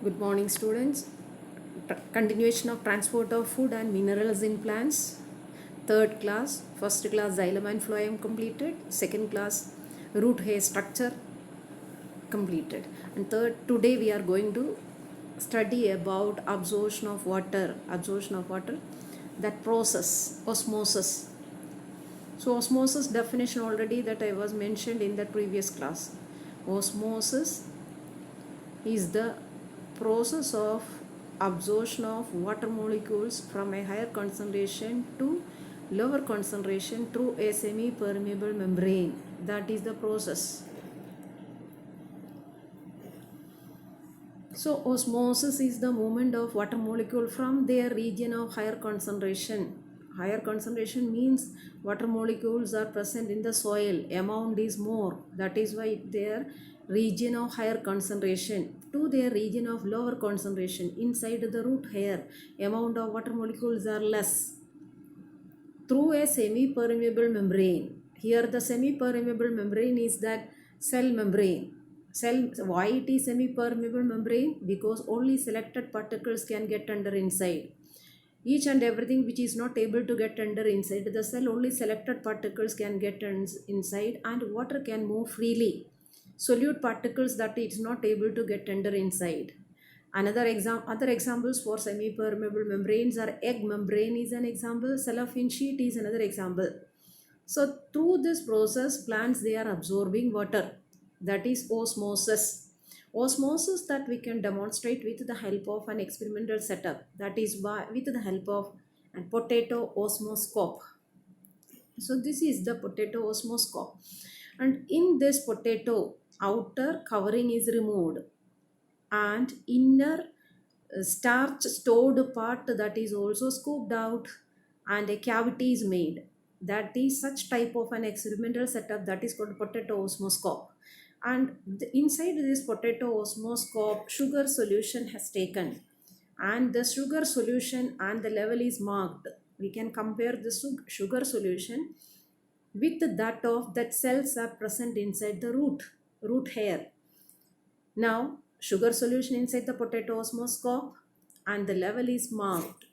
Good morning, students. Continuation of transport of food and minerals in plants. Third class, first class xylem and phloem completed. Second class, root hair structure completed. And third, today we are going to study about absorption of water. That process, osmosis. So osmosis definition already that I was mentioned in the previous class. Osmosis is the process of absorption of water molecules from a higher concentration to lower concentration through a semi-permeable membrane. That is the process. So osmosis is the movement of water molecule from their region of higher concentration. Higher concentration means water molecules are present in the soil, amount is more, that is why their region of higher concentration to their region of lower concentration inside the root hair, amount of water molecules are less through a semi-permeable membrane. Here the semi-permeable membrane is that cell membrane. Why it is semi-permeable membrane? Because only selected particles can get under inside. Each and everything which is not able to get under inside the cell, only selected particles can get inside and water can move freely. Solute particles that it is not able to get under inside. Other examples for semi-permeable membranes are egg membrane is an example, cellophane sheet is another example. So through this process, plants they are absorbing water. That is osmosis. Osmosis that we can demonstrate with the help of an experimental setup. That is with the help of a potato osmoscope. So this is the potato osmoscope. And in this potato, outer covering is removed and inner starch stored part that is also scooped out and a cavity is made. That is such type of an experimental setup that is called potato osmoscope. And inside this potato osmoscope, sugar solution has taken and the sugar solution and the level is marked. We can compare the sugar solution with that of that cells are present inside the root hair. Now sugar solution inside the potato osmoscope and the level is marked.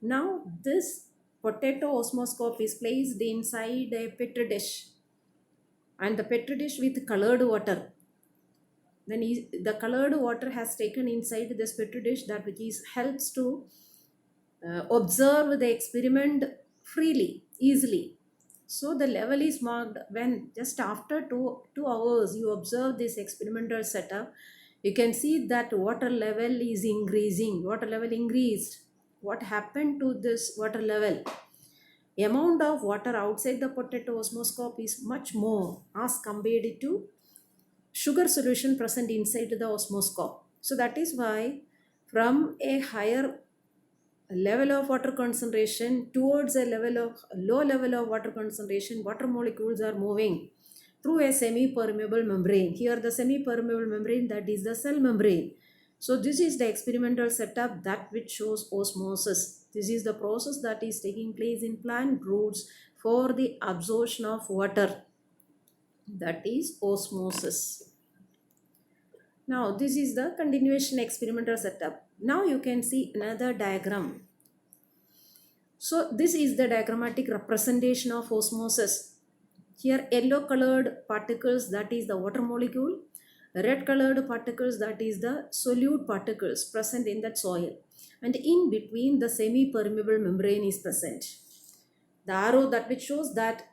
Now this potato osmoscope is placed inside a petri dish and the petri dish with colored water. Then the colored water has taken inside this petri dish that which is helps to observe the experiment freely, easily. So the level is marked when just after 2 hours you observe this experimental setup. You can see that water level is increasing. Water level increased. What happened to this water level? Amount of water outside the potato osmoscope is much more as compared to sugar solution present inside the osmoscope. So that is why from a higher level of water concentration towards a low level of water concentration, water molecules are moving through a semi-permeable membrane. Here the semi-permeable membrane, that is the cell membrane. So this is the experimental setup that which shows osmosis. This is the process that is taking place in plant roots for the absorption of water. That is osmosis. Now this is the continuation experimental setup. Now you can see another diagram. So this is the diagrammatic representation of osmosis. Here yellow colored particles, that is the water molecule. Red colored particles, that is the solute particles present in that soil. And in between the semi-permeable membrane is present. The arrow that which shows that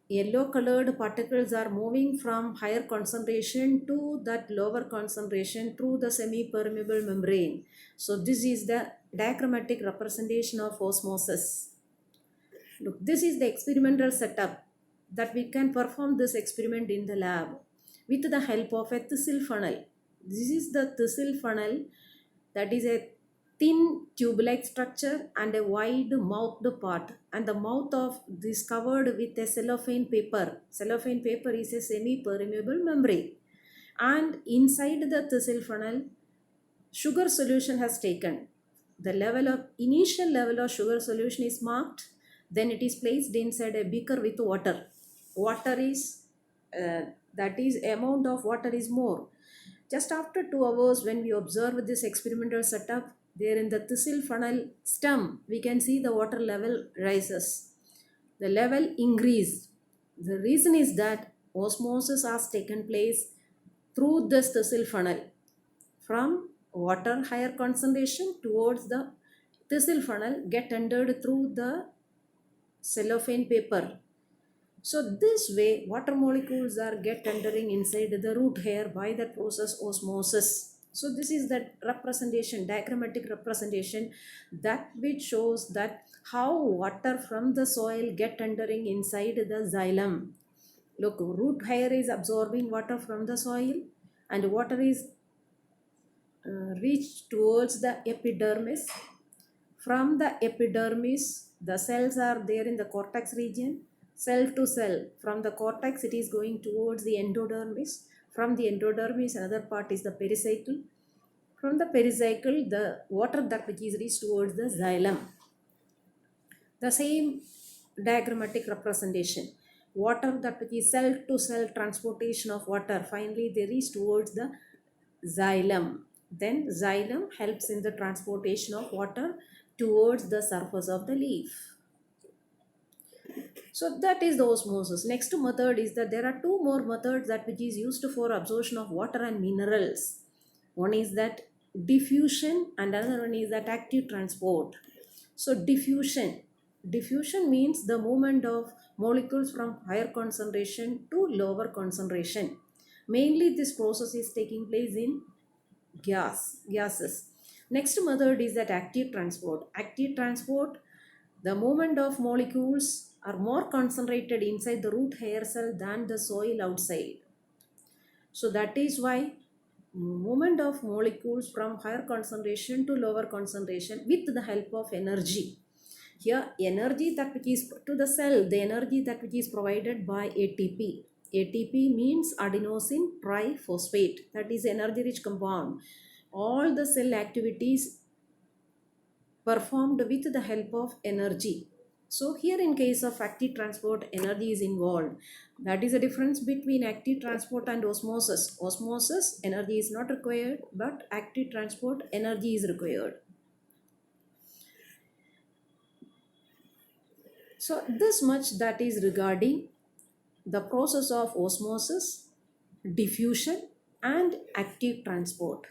yellow colored particles are moving from higher concentration to that lower concentration through the semi-permeable membrane. So this is the diagrammatic representation of osmosis. Look, this is the experimental setup that we can perform this experiment in the lab with the help of a thistle funnel. This is the thistle funnel, that is a thin tube-like structure and a wide mouthed part, and the mouth of this covered with a cellophane paper. Cellophane paper is a semi-permeable membrane, and inside the thistle funnel sugar solution has taken. The initial level of sugar solution is marked, then it is placed inside a beaker with water. Water is that is amount of water is more. Just after 2 hours, when we observe this experimental setup, there in the thistle funnel stem, we can see the water level rises. The level increased. The reason is that osmosis has taken place through this thistle funnel from water higher concentration towards the thistle funnel get entered through the cellophane paper. So this way water molecules are get entering inside the root hair by that process osmosis. So this is that representation, diagrammatic representation, that which shows that how water from the soil get entering inside the xylem. Look, root hair is absorbing water from the soil and water is reached towards the epidermis. From the epidermis, the cells are there in the cortex region, cell to cell. From the cortex, it is going towards the endodermis. From the endodermis, another part is the pericycle. From the pericycle, the water that which is reached towards the xylem. The same diagrammatic representation. Water that which is cell to cell transportation of water, finally they reach towards the xylem. Then xylem helps in the transportation of water towards the surface of the leaf. So that is the osmosis. Next method is that there are two more methods that which is used for absorption of water and minerals. One is that diffusion and another one is that active transport. So diffusion means the movement of molecules from higher concentration to lower concentration. Mainly this process is taking place in gases. Next method is that active transport. Active transport, the movement of molecules are more concentrated inside the root hair cell than the soil outside. So that is why movement of molecules from higher concentration to lower concentration with the help of energy. Here energy that which is to the cell, the energy that which is provided by ATP. ATP means adenosine triphosphate, that is energy rich compound. All the cell activities performed with the help of energy. So here in case of active transport, energy is involved. That is the difference between active transport and osmosis. Osmosis, energy is not required, but active transport, energy is required. So this much that is regarding the process of osmosis, diffusion and active transport.